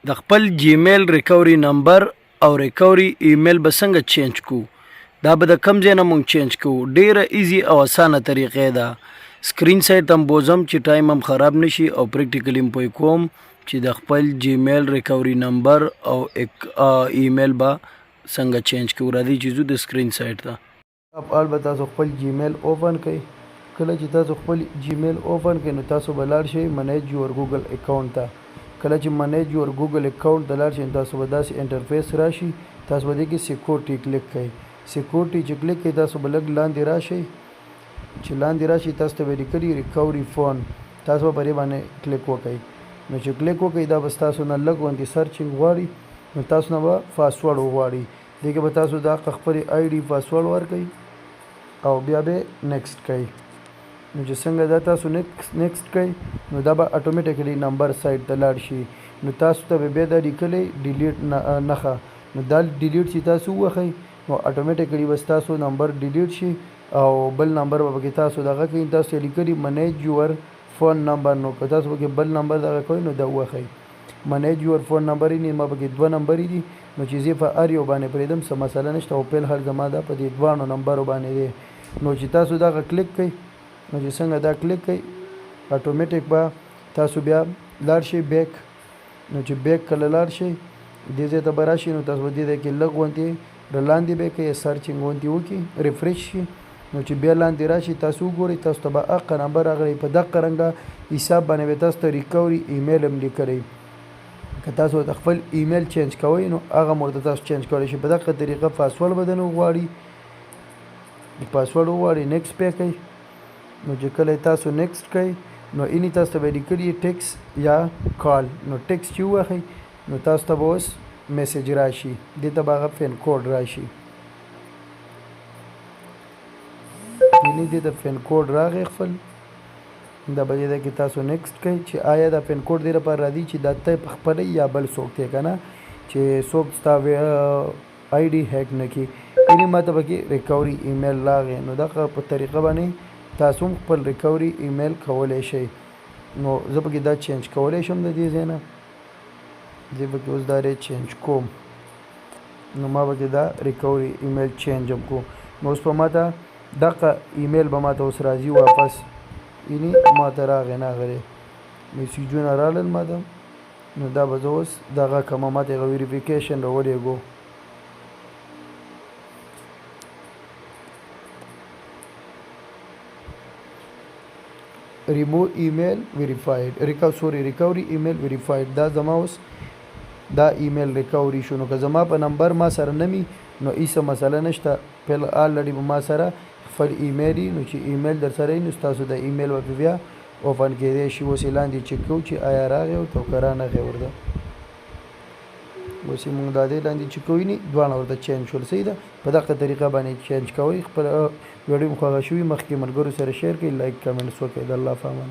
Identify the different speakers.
Speaker 1: د خپل جیمیل ریکوري نمبر او ریکوري ایمیل به څنګه چینج کو دا به د کم ځای نه مونږ چینج کوو. ډیره ایزي او اسانه طریقې ده. سکرین سایت هم بوزم چې ټایم هم خراب نشي او پریکټیکلی هم پوه کوم چې د خپل جیمیل ریکوري نمبر او ایمیل به څنګه چینج کوو. راځئ چې ځو د سکرین سایت ته. افعال به تاسو خپل جیمیل اوپن کړئ. کله چې تاسو خپل جیمیل اوپن کړئ نو تاسو به لاړ شئ منیج یور ګوګل اکاونټ ته. کله چې منیج یور ګوګل اکاونټ ته لاړ شئ تاسو به داسې انټرفیس راشي. تاسو به دې کې سیکورټي کلیک کړئ. سیکورټي چې کلیک کړئ تاسو به لږ لاندې راشئ. چې لاندې راشي تاسو ته به لیکلي ریکوري فون. تاسو به پرې باندې کلیک وکړئ. نو چې کلیک وکړئ دا به ستاسو نه لږ غوندې سرچینګ غواړي. نو تاسو نه به پاسورډ وغواړي. دې کې به تاسو دا خپلې آی ډي پاسورډ ورکړئ او بیا به نیکسټ کوي. نو چې څنګه دا تاسو نیکسټ کوي نو دا به اتوماتیکلی نمبر سایت ته لاړ شي. نو تاسو ته به بیا دا لیکلی ډیلیټ نښه. نو دا ډیلیټ چې تاسو ووهئ نو اتوماتیکلی به ستاسو نمبر ډیلیټ شي او بل نمبر به پکې تاسو دغه کوي. تاسو لیکلي منیج یور فون نمبر. نو که تاسو پکې بل نمبر دغه کوئ نو دا ووهئ. منیج یور فون نمبر یې ما پکې 2 نمبرې دي. نو چې زه په هر یو باندې پرېږدم څه مسله نشته او پیل هر زما دا په دې 2 نمبرو باندې دی. نو چې تاسو دغه کلیک کوئ نو چې څنګه دا کلیک کوئ اتوماتیک به تاسو بیا لاړ شئ بیک. نو چې بیک کله لاړ شئ دې ځای ته به راشئ نو تاسو به دې ځای کې لږ غوندې د لاندې به کوئ سرچینګ غوندې وکړي ریفریش شي. نو چې بیا لاندې راشي تاسو وګورئ تاسو ته به هغه نمبر راغلی. په دغه رنګه حساب باندې به تاسو ته ریکوري ایمیل هم لیکلی. که تاسو د خپل ایمیل چینج کوئ نو هغه ورته تاسو چینج کولی شئ. په دغه طریقه پاسورډ به دنه وغواړي. پاسورډ وغواړي نیکسټ پې کوئ. نو چې کله تاسو نیکسټ کوئ نو اینی تاسو ته به لیکلي ټیکس یا کال. نو ټیکس چې ووهئ نو تاسو ته به اوس میسج راشي. دې ته به هغه پین کوډ راشي. یعنې دې ته پین کوډ راغی خپل. دا به دې کې تاسو نیکسټ کوئ چې آیا دا پین کوډ دې لپاره راځي چې دا ته پخپله یا بل څوک دی که نه چې څوک ستا آی ډي هیک نه کړي. یعنې ما ته پکې ریکوري ایمیل راغی. نو دغه په طریقه باندې تاسو هم خپل ریکوري ایمیل کولی شئ. نو زه پکې دا چینج کولی شم د دې ځای نه. زه پکې اوس دا چینج کوم. نو ما پکې دا ریکوري ایمیل چینج هم کو. نو اوس په ما ته دغه ایمیل به ما ته اوس راځي واپس. یعنې ما ته راغی ناغلی میسیجونه رالل ما ته. نو دا به زه اوس دغه کومه ما ته هغه ویریفیکیشن راولېږو. ریموو ایمیل ویریفاید ریکوري ایمیل ویریفاید. دا زما اوس دا ایمیل ریکوري شو. نو که زما په نمبر ما سره نه وي نو هیڅ مسله نشته. پیل آلریډي به ما سره خپل ایمیل وي. نو چې ایمیل در سره وي نو ستاسو د ایمیل به بیا اوپن کېدی شي. اوس یې لاندې چک کوو چې آیا راغی ورته او که رانغی ورته. اوس یې مونږ دا دی لاندې چک کوو نی دواړه ورته چینج شول. صحیح ده. په دغه طریقه باندې چینج کوئ. خپل ویډیو مو خوښه شوي مخکې ملګرو سره شیر کړئ. لایک کمنټس وکړئ. د الله په امان.